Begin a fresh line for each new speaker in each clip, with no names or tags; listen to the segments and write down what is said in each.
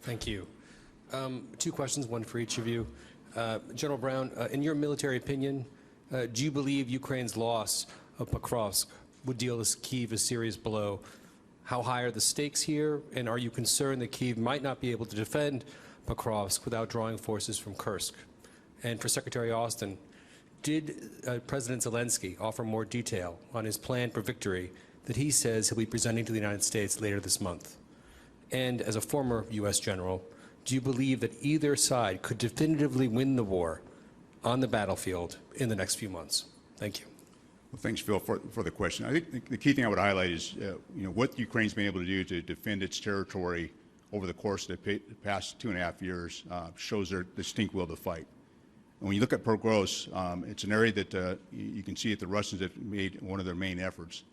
Thank you. Two questions, one for each of you. General Brown, in your military opinion, do you believe Ukraine's loss of Pokrovsk would deal Kyiv a serious blow? How high are the stakes here, and are you concerned that Kyiv might not be able to defend Pokrovsk without drawing forces from Kursk? And for Secretary Austin, did President Zelensky offer more detail on his plan for victory that he says he'll be presenting to the United States later this month? And as a former U.S. general, do you believe that either side could definitively win the war on the battlefield in the next few months? Thank you.
Well, thanks, Phil, for the question. I think the key thing I would highlight is what Ukraine's been able to do to defend its territory over the course of the past 2.5 years shows their distinct will to fight. And when you look at Pokrovsk, it's an area that you can see that the Russians have made one of their main efforts.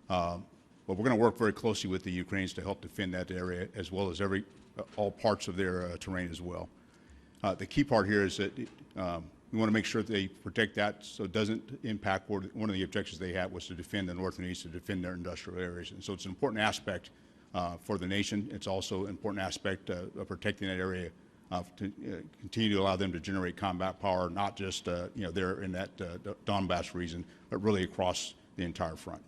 But we're going to work very closely with the Ukrainians to help defend that area, as well as all parts of their terrain as well. The key part here is that we want to make sure that they protect that so it doesn't impact one of the objectives they had was to defend the north and east, to defend their industrial areas. And so it's an important aspect for the nation. It's also an important aspect of protecting that area to continue to allow them to generate combat power, not just there in that Donbass region, but really across the entire front.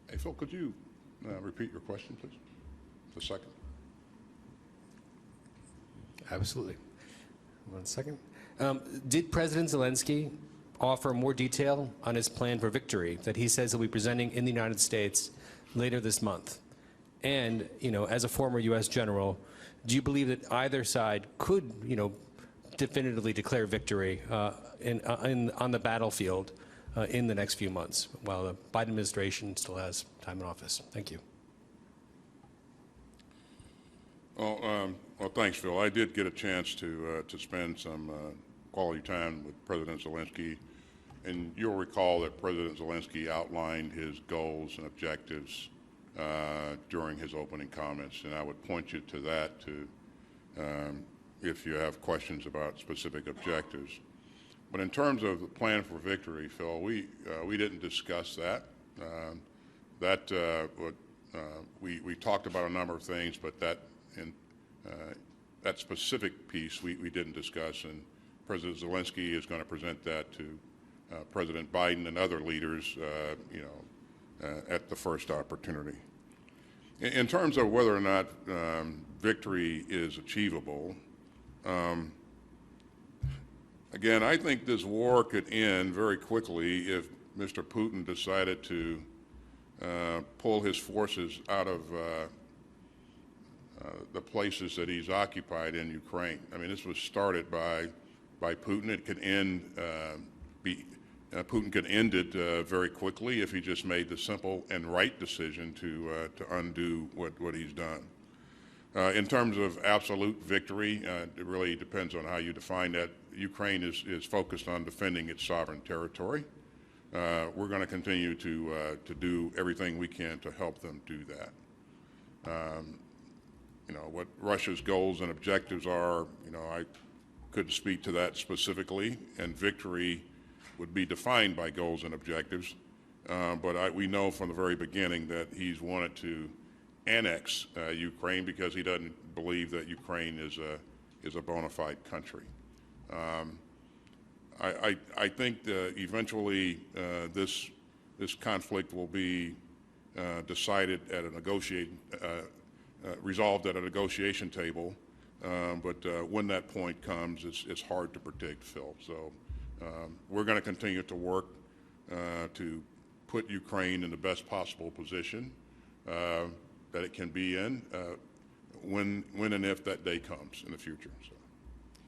Hey, Phil, could you repeat your question, please? The second.
Absolutely. 1 second. Did President Zelensky offer more detail on his plan for victory that he says he'll be presenting in the United States later this month? And, as a former U.S. general, do you believe that either side could, definitively declare victory on the battlefield in the next few months while the Biden administration still has time in office? Thank you.
Well, thanks, Phil. I did get a chance to spend some quality time with President Zelensky, and you'll recall that President Zelensky outlined his goals and objectives during his opening comments, and I would point you to that if you have questions about specific objectives. But in terms of the plan for victory, Phil, we didn't discuss that. We talked about a number of things, but that specific piece we didn't discuss, and President Zelensky is going to present that to President Biden and other leaders, at the first opportunity. In terms of whether or not victory is achievable, again, I think this war could end very quickly if Mr. Putin decided to pull his forces out of the places that he's occupied in Ukraine. I mean, this was started by Putin. It could end. Putin could end it very quickly if he just made the simple and right decision to undo what he's done. In terms of absolute victory, it really depends on how you define that. Ukraine is focused on defending its sovereign territory. We're going to continue to do everything we can to help them do that. What Russia's goals and objectives are, I couldn't speak to that specifically, and victory would be defined by goals and objectives. But we know from the very beginning that he's wanted to annex Ukraine because he doesn't believe that Ukraine is a bona fide country. I think that eventually this conflict will be decided at a resolved at a negotiation table, but when that point comes, it's hard to predict, Phil. So we're going to continue to work to put Ukraine in the best possible position that it can be in when and if that day comes in the future. So.